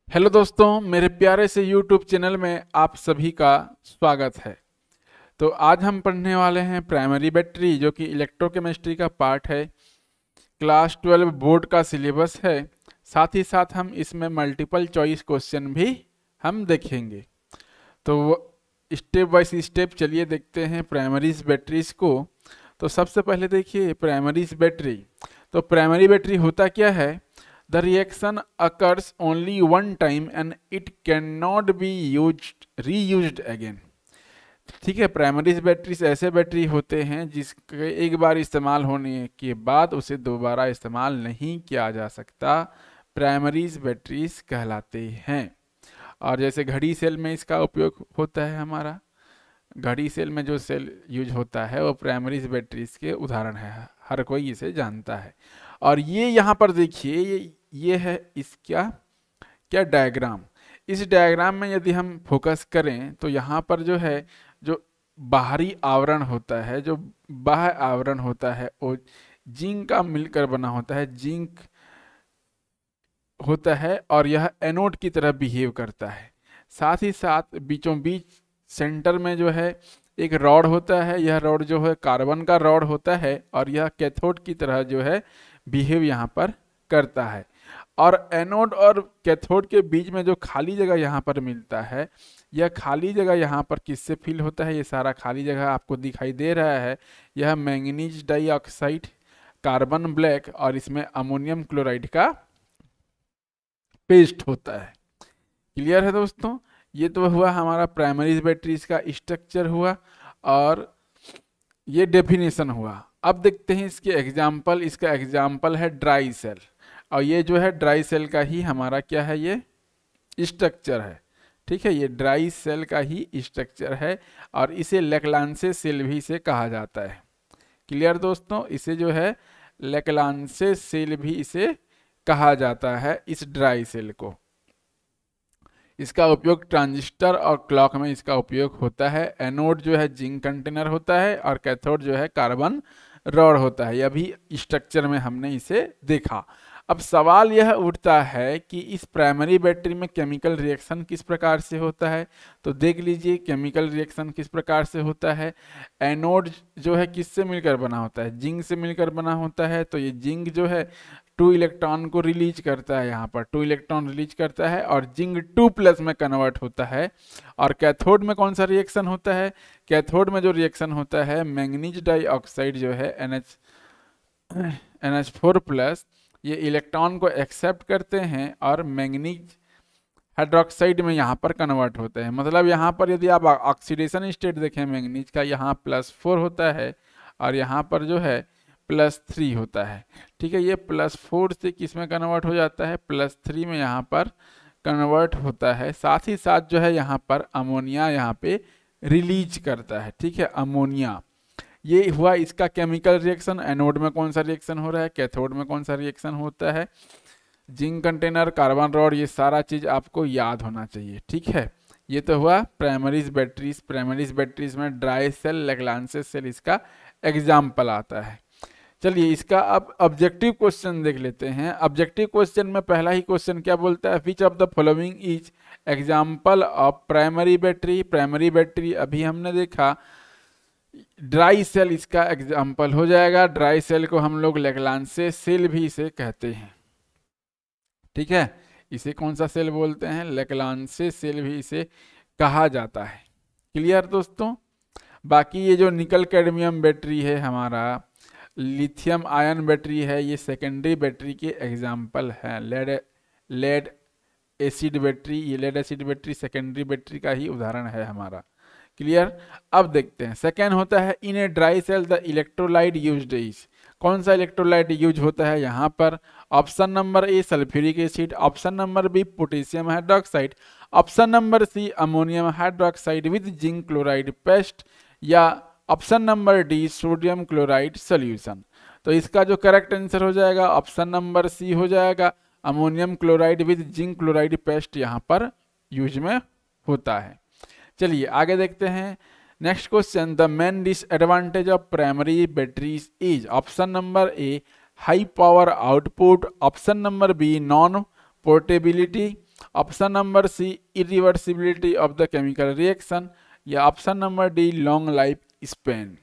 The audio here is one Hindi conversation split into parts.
हेलो दोस्तों, मेरे प्यारे से YouTube चैनल में आप सभी का स्वागत है। तो आज हम पढ़ने वाले हैं प्राइमरी बैटरी, जो कि इलेक्ट्रोकेमिस्ट्री का पार्ट है। क्लास 12 बोर्ड का सिलेबस है। साथ ही साथ हम इसमें मल्टीपल चॉइस क्वेश्चन भी हम देखेंगे। तो स्टेप बाय स्टेप चलिए देखते हैं प्राइमरीज बैटरीज को। तो सबसे पहले देखिए प्राइमरीज बैटरी। तो प्राइमरी बैटरी होता क्या है? The reaction occurs only one time and it cannot be reused again। ठीक है, प्राइमरीज बैटरीज ऐसे बैटरी होते हैं जिसके एक बार इस्तेमाल होने के बाद उसे दोबारा इस्तेमाल नहीं किया जा सकता। प्राइमरीज बैटरीज कहलाते हैं। और जैसे घड़ी सेल में इसका उपयोग होता है, हमारा घड़ी सेल में जो सेल यूज होता है वो प्राइमरीज बैटरीज के उदाहरण है। हर कोई इसे जानता है। और ये यहाँ पर देखिए, ये है इसका क्या डायग्राम। इस डायग्राम में यदि हम फोकस करें तो यहाँ पर जो है, जो बाहरी आवरण होता है, जो बाह्य आवरण होता है, वो जिंक का मिलकर बना होता है। जिंक होता है और यह एनोड की तरह बिहेव करता है। साथ ही साथ बीचों बीच सेंटर में जो है एक रॉड होता है। यह रॉड जो है कार्बन का रॉड होता है और यह कैथोड की तरह जो है बिहेव यहाँ पर करता है। और एनोड और कैथोड के बीच में जो खाली जगह यहाँ पर मिलता है, यह खाली जगह यहाँ पर किससे फिल होता है? ये सारा खाली जगह आपको दिखाई दे रहा है, यह मैंगनीज डाइऑक्साइड, कार्बन ब्लैक और इसमें अमोनियम क्लोराइड का पेस्ट होता है। क्लियर है दोस्तों? ये तो हुआ हमारा प्राइमरी बैटरीज का स्ट्रक्चर हुआ और ये डेफिनेशन हुआ। अब देखते हैं इसके एग्जाम्पल। इसका एग्जाम्पल है ड्राई सेल, और ये जो है ड्राई सेल का ही हमारा क्या है, ये स्ट्रक्चर है। ठीक है, ये ड्राई सेल का ही स्ट्रक्चर है और इसे लेक्लांसे सेल भी इसे कहा जाता है। क्लियर दोस्तों? इसे जो है लेक्लांसे सेल भी इसे कहा जाता है, इस ड्राई सेल को। इसका उपयोग ट्रांजिस्टर और क्लॉक में इसका उपयोग होता है। एनोड जो है जिंक कंटेनर होता है और कैथोड जो है कार्बन रॉड होता है। यह भी स्ट्रक्चर में हमने इसे देखा। अब सवाल यह उठता है कि इस प्राइमरी बैटरी में केमिकल रिएक्शन किस प्रकार से होता है। तो देख लीजिए केमिकल रिएक्शन किस प्रकार से होता है। एनोड जो है किससे मिलकर बना होता है? जिंक से मिलकर बना होता है। तो ये जिंक जो है 2 इलेक्ट्रॉन को रिलीज करता है, यहाँ पर 2 इलेक्ट्रॉन रिलीज करता है और जिंक 2+ में कन्वर्ट होता है। और कैथोड में कौन सा रिएक्शन होता है? कैथोड में जो रिएक्शन होता है, मैंगनीज डाइऑक्साइड जो है NH4+, ये इलेक्ट्रॉन को एक्सेप्ट करते हैं और मैंगनीज हाइड्रोक्साइड में यहाँ पर कन्वर्ट होते हैं। मतलब यहाँ पर यदि आप ऑक्सीडेशन स्टेट देखें मैंगनीज का, यहाँ +4 होता है और यहाँ पर जो है +3 होता है। ठीक है, ये +4 से किस में कन्वर्ट हो जाता है? +3 में यहाँ पर कन्वर्ट होता है। साथ ही साथ जो है यहाँ पर अमोनिया यहाँ पे रिलीज करता है। ठीक है, अमोनिया। ये हुआ इसका केमिकल रिएक्शन। एनोड में कौन सा रिएक्शन हो रहा है, कैथोड में कौन सा रिएक्शन होता है, जिंक कंटेनर, कार्बन रॉड, ये सारा चीज आपको याद होना चाहिए। ठीक है, ये तो हुआ प्राइमरीज बैटरीज। प्राइमरीज बैटरीज में ड्राई सेल, लेग्लांसे सेल इसका एग्जाम्पल आता है। चलिए इसका अब ऑब्जेक्टिव क्वेश्चन देख लेते हैं। ऑब्जेक्टिव क्वेश्चन में पहला ही क्वेश्चन क्या बोलता है? Which of the following is example of primary battery. Primary battery अभी हमने देखा, ड्राई सेल इसका एग्जाम्पल हो जाएगा। ड्राई सेल को हम लोग लेग्लांसे सेल भी इसे कहते हैं। ठीक है, इसे कौन सा सेल बोलते हैं? लेग्लांसे सेल भी इसे कहा जाता है। क्लियर दोस्तों? बाकी ये जो निकल कैडमियम बैटरी है, हमारा लिथियम आयन बैटरी है, ये सेकेंडरी बैटरी के एग्जाम्पल हैं। लेड एसिड बैटरी, ये lead acid battery secondary battery का ही उदाहरण है हमारा। क्लियर? अब देखते हैं सेकेंड होता है in a dry cell the electrolyte used is. कौन सा इलेक्ट्रोलाइट यूज होता है यहाँ पर? Option number A sulphuric acid, option number B potassium hydroxide, option number C ammonium hydroxide with zinc chloride paste, या option number D sodium chloride solution. तो इसका जो करेक्ट आंसर हो जाएगा ऑप्शन नंबर सी हो जाएगा। Ammonium chloride with zinc chloride paste यहाँ पर यूज में होता है। चलिए आगे देखते हैं। Next question, the main disadvantage of primary batteries is. Option number A high power output, option number B non portability, option number C irreversibility of the chemical reaction, या option number D long life span.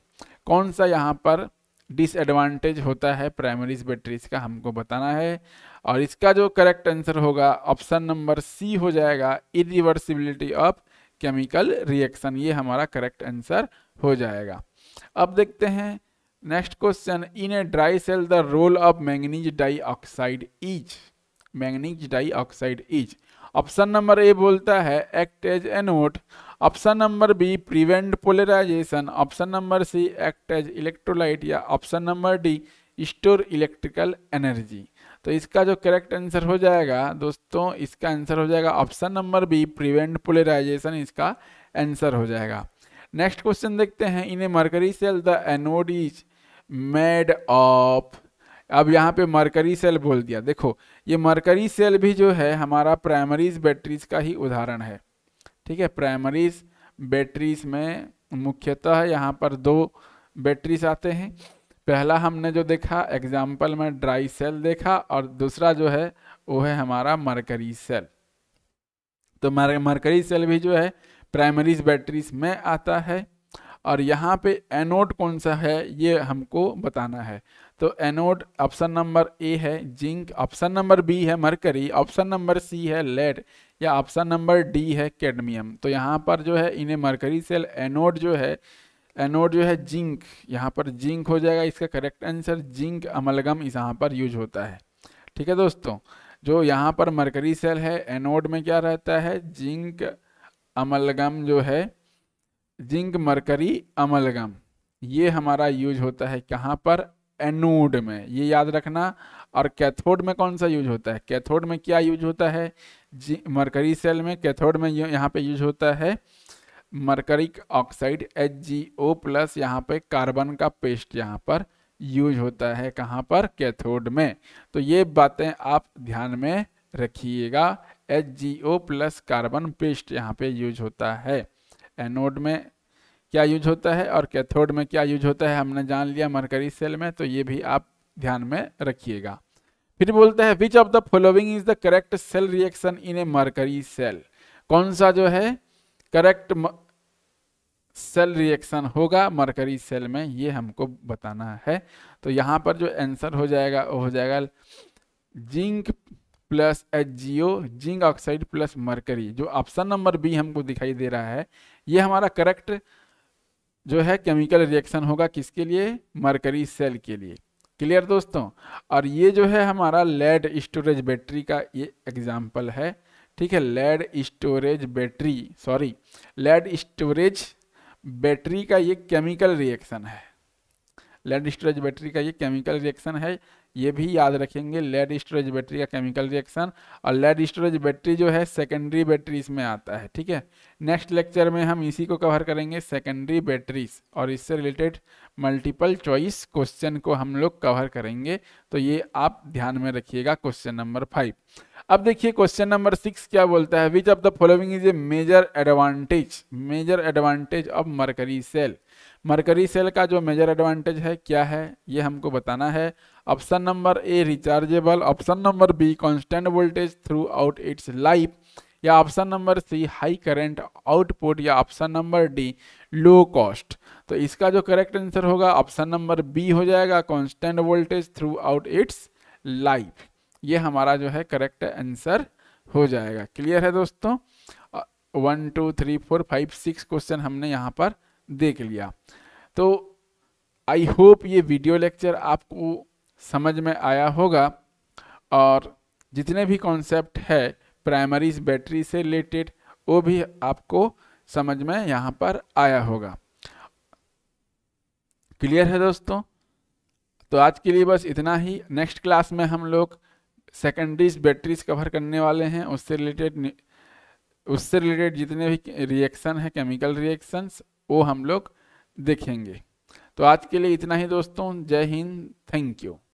कौन सा यहाँ पर डिसएडवांटेज होता है प्राइमरीज बैटरीज का हमको बताना है, और इसका जो करेक्ट आंसर होगा ऑप्शन नंबर सी हो जाएगा, इरिवर्सिबिलिटी ऑफ केमिकल रिएक्शन। ये हमारा करेक्ट आंसर हो जाएगा। अब देखते हैं next question, in a dry cell the role of manganese dioxide is, manganese dioxide is. Option number A बोलता है act as anode, option number B prevent polarisation, option number C act as electrolyte, या option number D store electrical energy. तो इसका जो करेक्ट आंसर हो जाएगा दोस्तों, इसका आंसर हो जाएगा option number B prevent polarisation, इसका आंसर हो जाएगा। नेक्स्ट क्वेश्चन देखते हैं, in a mercury cell the anode is made of. अब यहाँ पे मरकरी सेल बोल दिया, देखो ये मरकरी सेल भी जो है हमारा प्राइमरीज बैटरीज का ही उदाहरण है, ठीक है। प्राइमरीज बैटरीज में मुख्यतः यहाँ पर दो बैटरीज आते हैं। पहला हमने जो देखा एग्जाम्पल में ड्राई सेल देखा, और दूसरा जो है वो है हमारा मरकरी सेल। तो मरकरी सेल भी जो है प्राइमरीज बैटरीज में आता है, और यहाँ पे एनोड कौन सा है ये हमको बताना है। तो एनोड ऑप्शन नंबर ए है जिंक, ऑप्शन नंबर बी है मरकरी, ऑप्शन नंबर सी है लेड, या ऑप्शन नंबर डी है कैडमियम। तो यहाँ पर जो है इन्हें मरकरी सेल एनोड जो है जिंक, यहाँ पर जिंक हो जाएगा इसका करेक्ट आंसर। जिंक अमलगम इस यहाँ पर यूज होता है, ठीक है दोस्तों। जो यहाँ पर मरकरी सेल है एनोड में क्या रहता है, जिंक अमलगम जो है, जिंक मरकरी अमलगम, ये हमारा यूज होता है कहाँ पर, एनोड में, ये याद रखना। और कैथोड में कौन सा यूज होता है, कैथोड में क्या यूज होता है, मरकरी सेल में कैथोड में यहाँ पे यूज होता है मरकरिक ऑक्साइड HgO प्लस, यहाँ पे कार्बन का पेस्ट यहाँ पर यूज होता है कहाँ पर, कैथोड में। तो ये बातें आप ध्यान में रखिएगा, HgO प्लस कार्बन पेस्ट यहाँ पे यूज होता है। एनोड में क्या यूज होता है और कैथोड में क्या यूज होता है हमने जान लिया मरकरी सेल में, तो ये भी आप ध्यान में रखिएगा। फिर बोलता है which of the following is the correct cell reaction in a mercury cell. कौन सा जो है करेक्ट सेल रिएक्शन होगा मरकरी सेल में, ये हमको बताना है। तो यहाँ पर जो आंसर हो जाएगा वो हो जाएगा zinc plus HgO, zinc oxide plus mercury. जो ऑप्शन नंबर बी हमको दिखाई दे रहा है ये हमारा करेक्ट जो है केमिकल रिएक्शन होगा, किसके लिए, मरकरी सेल के लिए। क्लियर दोस्तों। और ये जो है हमारा लेड स्टोरेज बैटरी का ये एग्जाम्पल है, ठीक है। लेड स्टोरेज बैटरी का ये केमिकल रिएक्शन है, लेड स्टोरेज बैटरी का ये केमिकल रिएक्शन है, ये भी याद रखेंगे, लेड स्टोरेज बैटरी का केमिकल रिएक्शन। और लेड स्टोरेज बैटरी जो है सेकेंडरी बैटरीज में आता है, ठीक है। नेक्स्ट लेक्चर में हम इसी को कवर करेंगे, सेकेंडरी बैटरीज, और इससे रिलेटेड मल्टीपल चॉइस क्वेश्चन को हम लोग कवर करेंगे। तो ये आप ध्यान में रखिएगा क्वेश्चन नंबर 5। अब देखिए क्वेश्चन नंबर 6 क्या बोलता है, which of the following is a major advantage of mercury cell. Mercury cell का जो मेजर एडवांटेज है क्या है ये हमको बताना है। Option number A rechargeable, option number B constant voltage throughout its life, या option number C high current output, या option number D low cost. तो इसका जो करेक्ट आंसर होगा ऑप्शन नंबर बी हो जाएगा, constant voltage throughout its life. ये हमारा जो है करेक्ट आंसर हो जाएगा। क्लियर है दोस्तों। 1 2 3 4 5 6 क्वेश्चन हमने यहाँ पर देख लिया। तो आई होप ये वीडियो लेक्चर आपको समझ में आया होगा, और जितने भी कॉन्सेप्ट है प्राइमरीज बैटरी से रिलेटेड वो भी आपको समझ में यहाँ पर आया होगा। क्लियर है दोस्तों। तो आज के लिए बस इतना ही। नेक्स्ट क्लास में हम लोग सेकेंडरीज बैटरीज कवर करने वाले हैं, उससे रिलेटेड जितने भी रिएक्शन है केमिकल रिएक्शंस वो हम लोग देखेंगे। तो आज के लिए इतना ही दोस्तों। जय हिंद, थैंक यू।